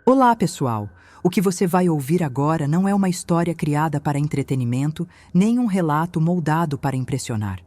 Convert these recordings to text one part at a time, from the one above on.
Olá, pessoal! O que você vai ouvir agora não é uma história criada para entretenimento, nem um relato moldado para impressionar.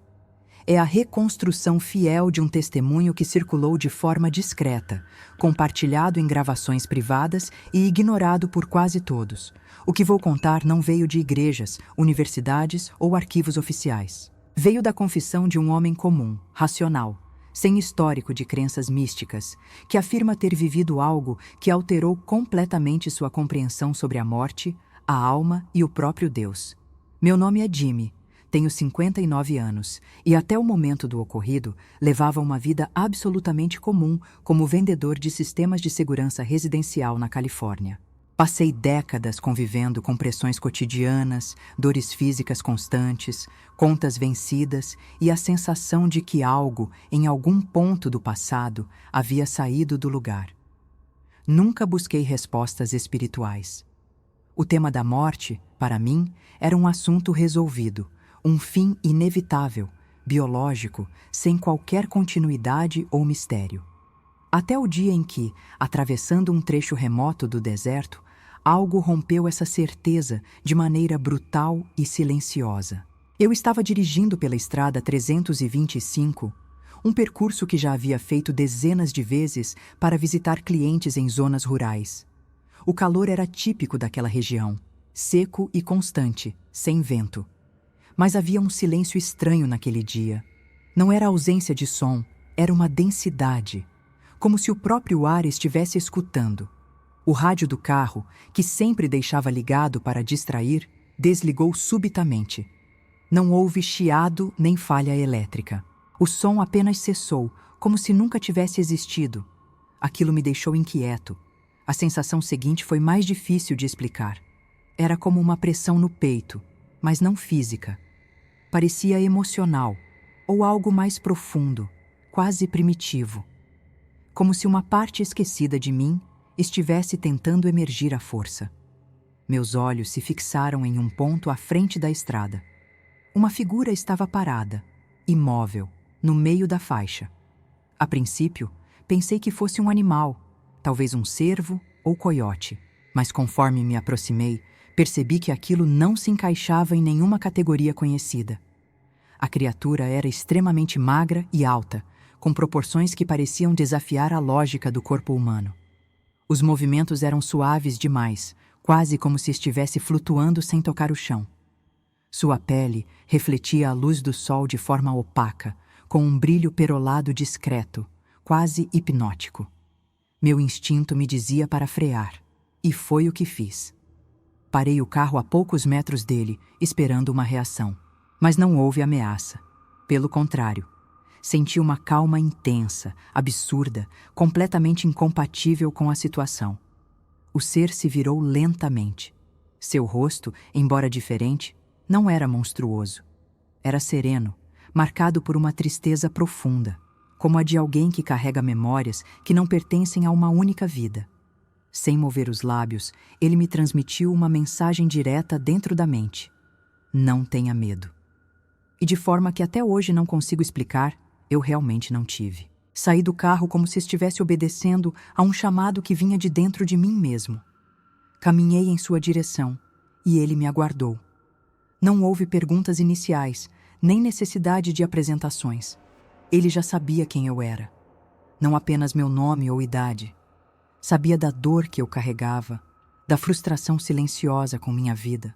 É a reconstrução fiel de um testemunho que circulou de forma discreta, compartilhado em gravações privadas e ignorado por quase todos. O que vou contar não veio de igrejas, universidades ou arquivos oficiais. Veio da confissão de um homem comum, racional, sem histórico de crenças místicas, que afirma ter vivido algo que alterou completamente sua compreensão sobre a morte, a alma e o próprio Deus. Meu nome é Jimmy, tenho 59 anos e até o momento do ocorrido levava uma vida absolutamente comum como vendedor de sistemas de segurança residencial na Califórnia. Passei décadas convivendo com pressões cotidianas, dores físicas constantes, contas vencidas e a sensação de que algo, em algum ponto do passado, havia saído do lugar. Nunca busquei respostas espirituais. O tema da morte, para mim, era um assunto resolvido, um fim inevitável, biológico, sem qualquer continuidade ou mistério. Até o dia em que, atravessando um trecho remoto do deserto, algo rompeu essa certeza de maneira brutal e silenciosa. Eu estava dirigindo pela estrada 325, um percurso que já havia feito dezenas de vezes para visitar clientes em zonas rurais. O calor era típico daquela região, seco e constante, sem vento. Mas havia um silêncio estranho naquele dia. Não era ausência de som, era uma densidade, como se o próprio ar estivesse escutando. O rádio do carro, que sempre deixava ligado para distrair, desligou subitamente. Não houve chiado nem falha elétrica. O som apenas cessou, como se nunca tivesse existido. Aquilo me deixou inquieto. A sensação seguinte foi mais difícil de explicar. Era como uma pressão no peito, mas não física. Parecia emocional, ou algo mais profundo, quase primitivo. Como se uma parte esquecida de mim estivesse tentando emergir à força. Meus olhos se fixaram em um ponto à frente da estrada. Uma figura estava parada, imóvel, no meio da faixa. A princípio, pensei que fosse um animal, talvez um cervo ou coiote, mas conforme me aproximei, percebi que aquilo não se encaixava em nenhuma categoria conhecida. A criatura era extremamente magra e alta, com proporções que pareciam desafiar a lógica do corpo humano. Os movimentos eram suaves demais, quase como se estivesse flutuando sem tocar o chão. Sua pele refletia a luz do sol de forma opaca, com um brilho perolado discreto, quase hipnótico. Meu instinto me dizia para frear, e foi o que fiz. Parei o carro a poucos metros dele, esperando uma reação. Mas não houve ameaça. Pelo contrário, senti uma calma intensa, absurda, completamente incompatível com a situação. O ser se virou lentamente. Seu rosto, embora diferente, não era monstruoso. Era sereno, marcado por uma tristeza profunda, como a de alguém que carrega memórias que não pertencem a uma única vida. Sem mover os lábios, ele me transmitiu uma mensagem direta dentro da mente. Não tenha medo. E de forma que até hoje não consigo explicar, eu realmente não tive. Saí do carro como se estivesse obedecendo a um chamado que vinha de dentro de mim mesmo. Caminhei em sua direção, e ele me aguardou. Não houve perguntas iniciais, nem necessidade de apresentações. Ele já sabia quem eu era. Não apenas meu nome ou idade. Sabia da dor que eu carregava, da frustração silenciosa com minha vida,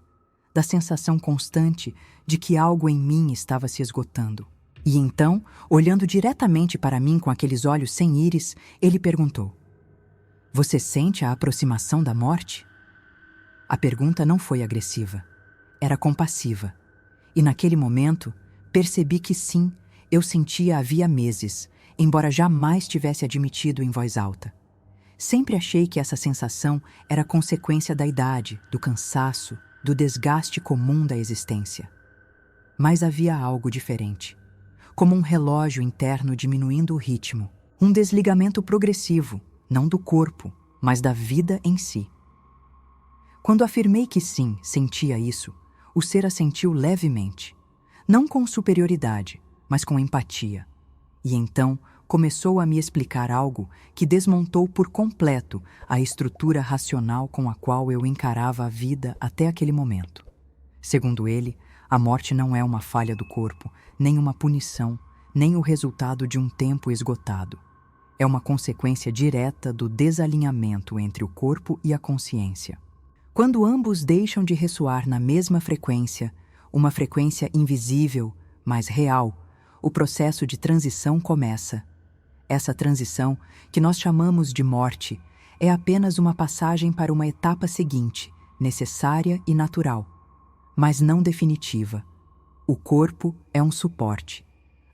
da sensação constante de que algo em mim estava se esgotando. E então, olhando diretamente para mim com aqueles olhos sem íris, ele perguntou: "Você sente a aproximação da morte?" A pergunta não foi agressiva, era compassiva. E naquele momento, percebi que sim, eu sentia havia meses, embora jamais tivesse admitido em voz alta. Sempre achei que essa sensação era consequência da idade, do cansaço, do desgaste comum da existência. Mas havia algo diferente. Como um relógio interno diminuindo o ritmo. Um desligamento progressivo, não do corpo, mas da vida em si. Quando afirmei que sim, sentia isso, o ser assentiu levemente. Não com superioridade, mas com empatia. E então começou a me explicar algo que desmontou por completo a estrutura racional com a qual eu encarava a vida até aquele momento. Segundo ele, a morte não é uma falha do corpo, nem uma punição, nem o resultado de um tempo esgotado. É uma consequência direta do desalinhamento entre o corpo e a consciência. Quando ambos deixam de ressoar na mesma frequência, uma frequência invisível, mas real, o processo de transição começa. Essa transição, que nós chamamos de morte, é apenas uma passagem para uma etapa seguinte, necessária e natural, mas não definitiva. O corpo é um suporte,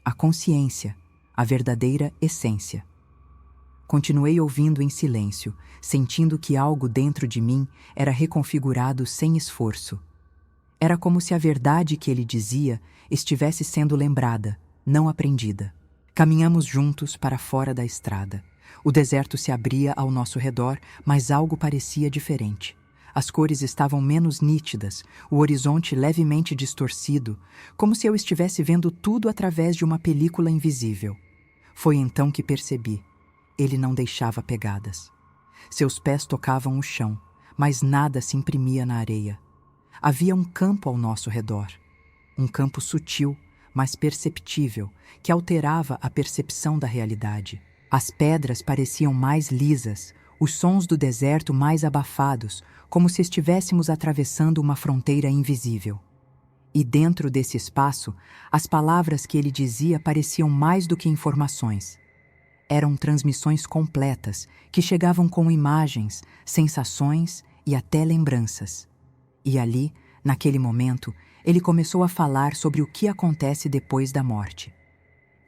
a consciência, a verdadeira essência. Continuei ouvindo em silêncio, sentindo que algo dentro de mim era reconfigurado sem esforço. Era como se a verdade que ele dizia estivesse sendo lembrada, não aprendida. Caminhamos juntos para fora da estrada. O deserto se abria ao nosso redor, mas algo parecia diferente. As cores estavam menos nítidas, o horizonte levemente distorcido, como se eu estivesse vendo tudo através de uma película invisível. Foi então que percebi. Ele não deixava pegadas. Seus pés tocavam o chão, mas nada se imprimia na areia. Havia um campo ao nosso redor. Um campo sutil, mas perceptível, que alterava a percepção da realidade. As pedras pareciam mais lisas, os sons do deserto mais abafados, como se estivéssemos atravessando uma fronteira invisível. E dentro desse espaço, as palavras que ele dizia pareciam mais do que informações. Eram transmissões completas, que chegavam com imagens, sensações e até lembranças. E ali, naquele momento, ele começou a falar sobre o que acontece depois da morte.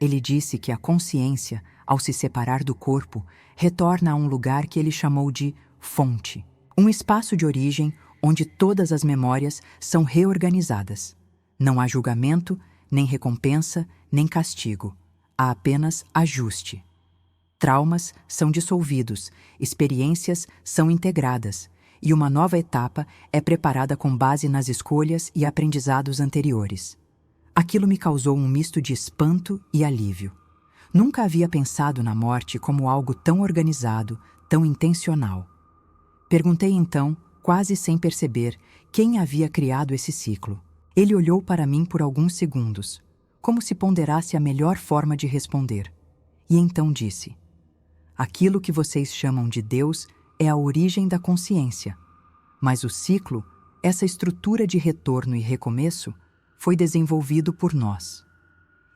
Ele disse que a consciência, ao se separar do corpo, retorna a um lugar que ele chamou de fonte, um espaço de origem onde todas as memórias são reorganizadas. Não há julgamento, nem recompensa, nem castigo. Há apenas ajuste. Traumas são dissolvidos, experiências são integradas, e uma nova etapa é preparada com base nas escolhas e aprendizados anteriores. Aquilo me causou um misto de espanto e alívio. Nunca havia pensado na morte como algo tão organizado, tão intencional. Perguntei então, quase sem perceber, quem havia criado esse ciclo. Ele olhou para mim por alguns segundos, como se ponderasse a melhor forma de responder. E então disse: aquilo que vocês chamam de Deus é a origem da consciência, mas o ciclo, essa estrutura de retorno e recomeço, foi desenvolvido por nós.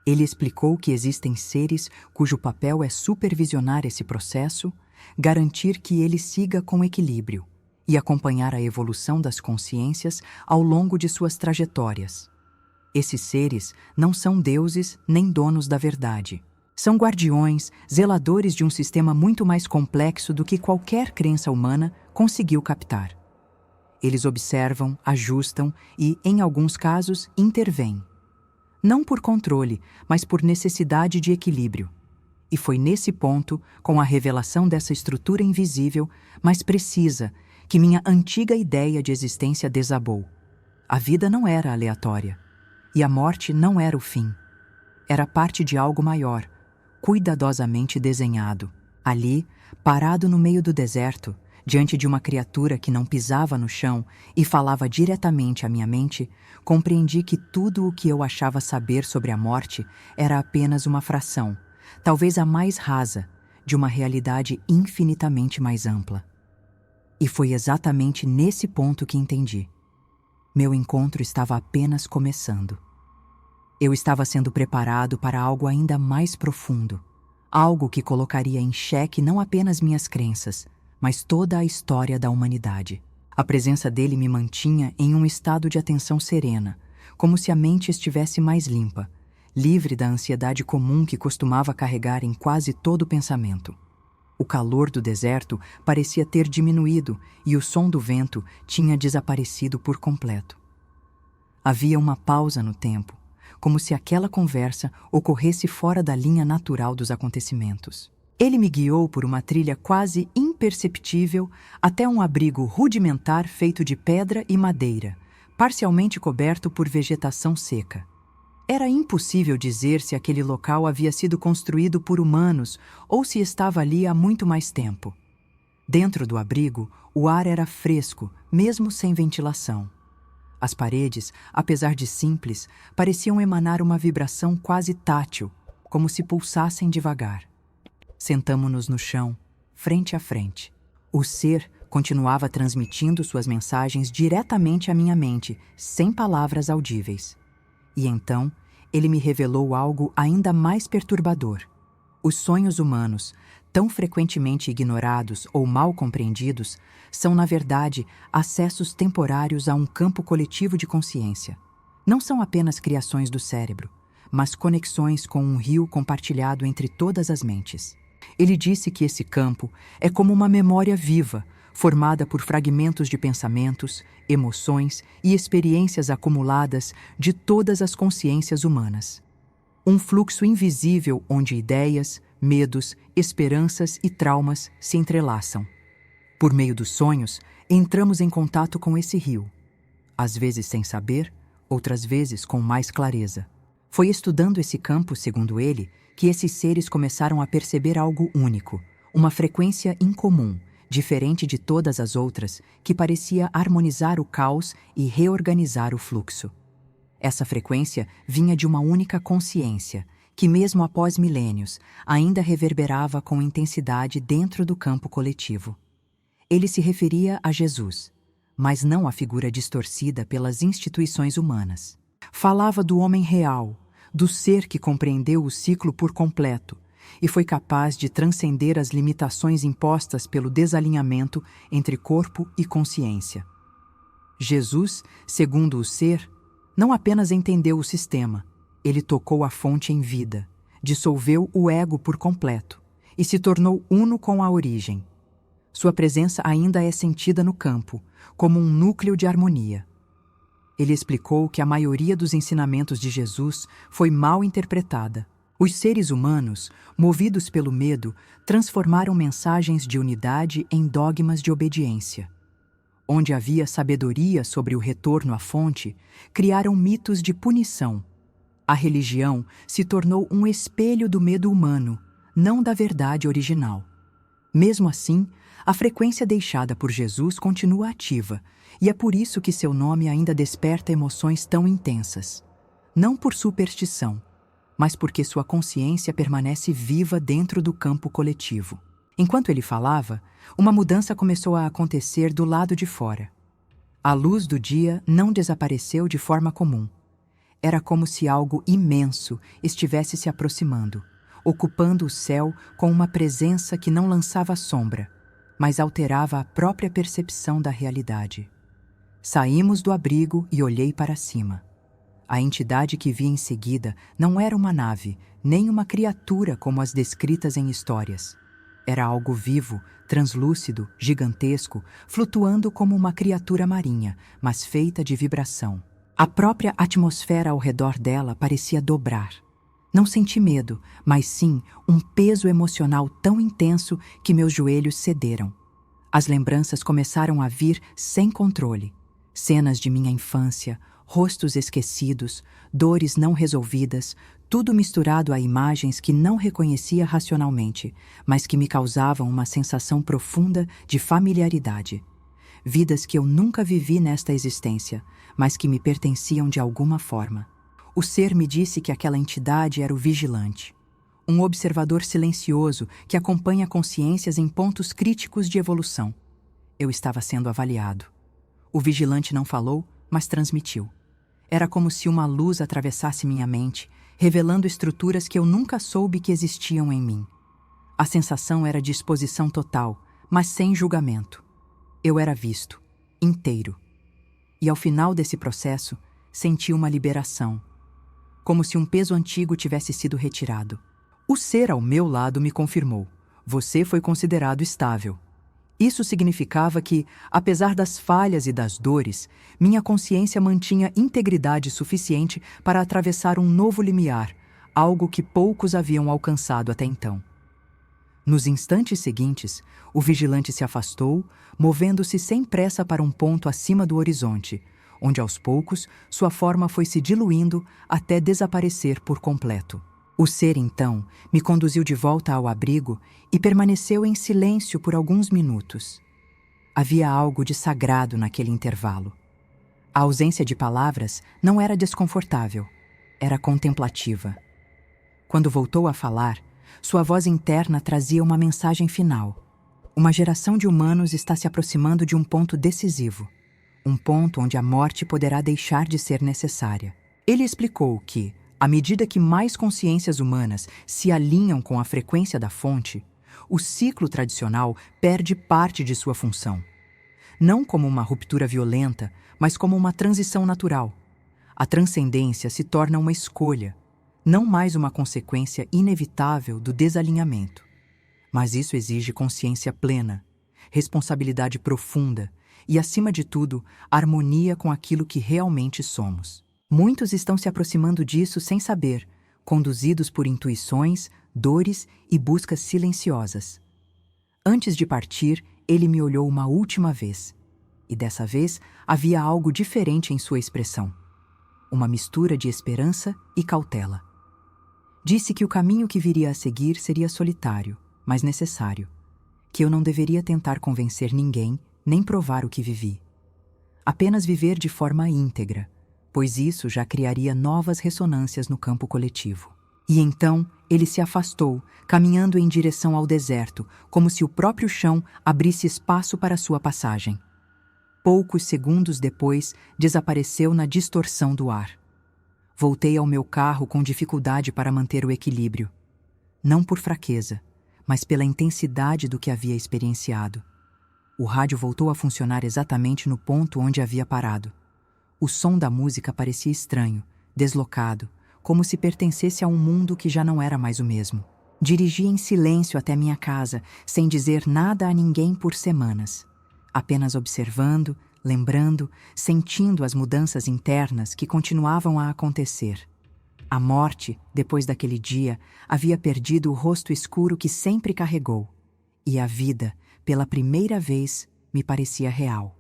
Ele explicou que existem seres cujo papel é supervisionar esse processo, garantir que ele siga com equilíbrio e acompanhar a evolução das consciências ao longo de suas trajetórias. Esses seres não são deuses nem donos da verdade. São guardiões, zeladores de um sistema muito mais complexo do que qualquer crença humana conseguiu captar. Eles observam, ajustam e, em alguns casos, intervêm. Não por controle, mas por necessidade de equilíbrio. E foi nesse ponto, com a revelação dessa estrutura invisível, mas precisa, que minha antiga ideia de existência desabou. A vida não era aleatória. E a morte não era o fim. Era parte de algo maior, cuidadosamente desenhado. Ali, parado no meio do deserto, diante de uma criatura que não pisava no chão e falava diretamente à minha mente, compreendi que tudo o que eu achava saber sobre a morte era apenas uma fração, talvez a mais rasa, de uma realidade infinitamente mais ampla. E foi exatamente nesse ponto que entendi. Meu encontro estava apenas começando. Eu estava sendo preparado para algo ainda mais profundo, algo que colocaria em xeque não apenas minhas crenças, mas toda a história da humanidade. A presença dele me mantinha em um estado de atenção serena, como se a mente estivesse mais limpa, livre da ansiedade comum que costumava carregar em quase todo o pensamento. O calor do deserto parecia ter diminuído e o som do vento tinha desaparecido por completo. Havia uma pausa no tempo, como se aquela conversa ocorresse fora da linha natural dos acontecimentos. Ele me guiou por uma trilha quase imperceptível até um abrigo rudimentar feito de pedra e madeira, parcialmente coberto por vegetação seca. Era impossível dizer se aquele local havia sido construído por humanos ou se estava ali há muito mais tempo. Dentro do abrigo, o ar era fresco, mesmo sem ventilação. As paredes, apesar de simples, pareciam emanar uma vibração quase tátil, como se pulsassem devagar. Sentamo-nos no chão, frente a frente. O ser continuava transmitindo suas mensagens diretamente à minha mente, sem palavras audíveis. E então, ele me revelou algo ainda mais perturbador. Os sonhos humanos, tão frequentemente ignorados ou mal compreendidos, são, na verdade, acessos temporários a um campo coletivo de consciência. Não são apenas criações do cérebro, mas conexões com um rio compartilhado entre todas as mentes. Ele disse que esse campo é como uma memória viva, formada por fragmentos de pensamentos, emoções e experiências acumuladas de todas as consciências humanas. Um fluxo invisível onde ideias, medos, esperanças e traumas se entrelaçam. Por meio dos sonhos, entramos em contato com esse rio. Às vezes sem saber, outras vezes com mais clareza. Foi estudando esse campo, segundo ele, que esses seres começaram a perceber algo único, uma frequência incomum, diferente de todas as outras, que parecia harmonizar o caos e reorganizar o fluxo. Essa frequência vinha de uma única consciência, que mesmo após milênios, ainda reverberava com intensidade dentro do campo coletivo. Ele se referia a Jesus, mas não à figura distorcida pelas instituições humanas. Falava do homem real, do ser que compreendeu o ciclo por completo e foi capaz de transcender as limitações impostas pelo desalinhamento entre corpo e consciência. Jesus, segundo o ser, não apenas entendeu o sistema, ele tocou a fonte em vida, dissolveu o ego por completo e se tornou uno com a origem. Sua presença ainda é sentida no campo, como um núcleo de harmonia. Ele explicou que a maioria dos ensinamentos de Jesus foi mal interpretada. Os seres humanos, movidos pelo medo, transformaram mensagens de unidade em dogmas de obediência. Onde havia sabedoria sobre o retorno à fonte, criaram mitos de punição. A religião se tornou um espelho do medo humano, não da verdade original. Mesmo assim, a frequência deixada por Jesus continua ativa, e é por isso que seu nome ainda desperta emoções tão intensas. Não por superstição, mas porque sua consciência permanece viva dentro do campo coletivo. Enquanto ele falava, uma mudança começou a acontecer do lado de fora. A luz do dia não desapareceu de forma comum. Era como se algo imenso estivesse se aproximando, ocupando o céu com uma presença que não lançava sombra, mas alterava a própria percepção da realidade. Saímos do abrigo e olhei para cima. A entidade que vi em seguida não era uma nave, nem uma criatura como as descritas em histórias. Era algo vivo, translúcido, gigantesco, flutuando como uma criatura marinha, mas feita de vibração. A própria atmosfera ao redor dela parecia dobrar. Não senti medo, mas sim um peso emocional tão intenso que meus joelhos cederam. As lembranças começaram a vir sem controle. Cenas de minha infância, rostos esquecidos, dores não resolvidas, tudo misturado a imagens que não reconhecia racionalmente, mas que me causavam uma sensação profunda de familiaridade. Vidas que eu nunca vivi nesta existência, mas que me pertenciam de alguma forma. O ser me disse que aquela entidade era o vigilante, um observador silencioso que acompanha consciências em pontos críticos de evolução. Eu estava sendo avaliado. O vigilante não falou, mas transmitiu. Era como se uma luz atravessasse minha mente, revelando estruturas que eu nunca soube que existiam em mim. A sensação era de exposição total, mas sem julgamento. Eu era visto, inteiro. E ao final desse processo, senti uma liberação, como se um peso antigo tivesse sido retirado. O ser ao meu lado me confirmou: você foi considerado estável. Isso significava que, apesar das falhas e das dores, minha consciência mantinha integridade suficiente para atravessar um novo limiar, algo que poucos haviam alcançado até então. Nos instantes seguintes, o vigilante se afastou, movendo-se sem pressa para um ponto acima do horizonte, onde aos poucos sua forma foi se diluindo até desaparecer por completo. O ser, então, me conduziu de volta ao abrigo e permaneceu em silêncio por alguns minutos. Havia algo de sagrado naquele intervalo. A ausência de palavras não era desconfortável, era contemplativa. Quando voltou a falar, sua voz interna trazia uma mensagem final. Uma geração de humanos está se aproximando de um ponto decisivo, um ponto onde a morte poderá deixar de ser necessária. Ele explicou que, à medida que mais consciências humanas se alinham com a frequência da fonte, o ciclo tradicional perde parte de sua função. Não como uma ruptura violenta, mas como uma transição natural. A transcendência se torna uma escolha, não mais uma consequência inevitável do desalinhamento. Mas isso exige consciência plena, responsabilidade profunda e, acima de tudo, harmonia com aquilo que realmente somos. Muitos estão se aproximando disso sem saber, conduzidos por intuições, dores e buscas silenciosas. Antes de partir, ele me olhou uma última vez. E dessa vez havia algo diferente em sua expressão. Uma mistura de esperança e cautela. Disse que o caminho que viria a seguir seria solitário, mas necessário. Que eu não deveria tentar convencer ninguém, nem provar o que vivi. Apenas viver de forma íntegra, pois isso já criaria novas ressonâncias no campo coletivo. E então ele se afastou, caminhando em direção ao deserto, como se o próprio chão abrisse espaço para sua passagem. Poucos segundos depois, desapareceu na distorção do ar. Voltei ao meu carro com dificuldade para manter o equilíbrio. Não por fraqueza, mas pela intensidade do que havia experienciado. O rádio voltou a funcionar exatamente no ponto onde havia parado. O som da música parecia estranho, deslocado, como se pertencesse a um mundo que já não era mais o mesmo. Dirigi em silêncio até minha casa, sem dizer nada a ninguém por semanas. Apenas observando, lembrando, sentindo as mudanças internas que continuavam a acontecer. A morte, depois daquele dia, havia perdido o rosto escuro que sempre carregou. E a vida, pela primeira vez, me parecia real.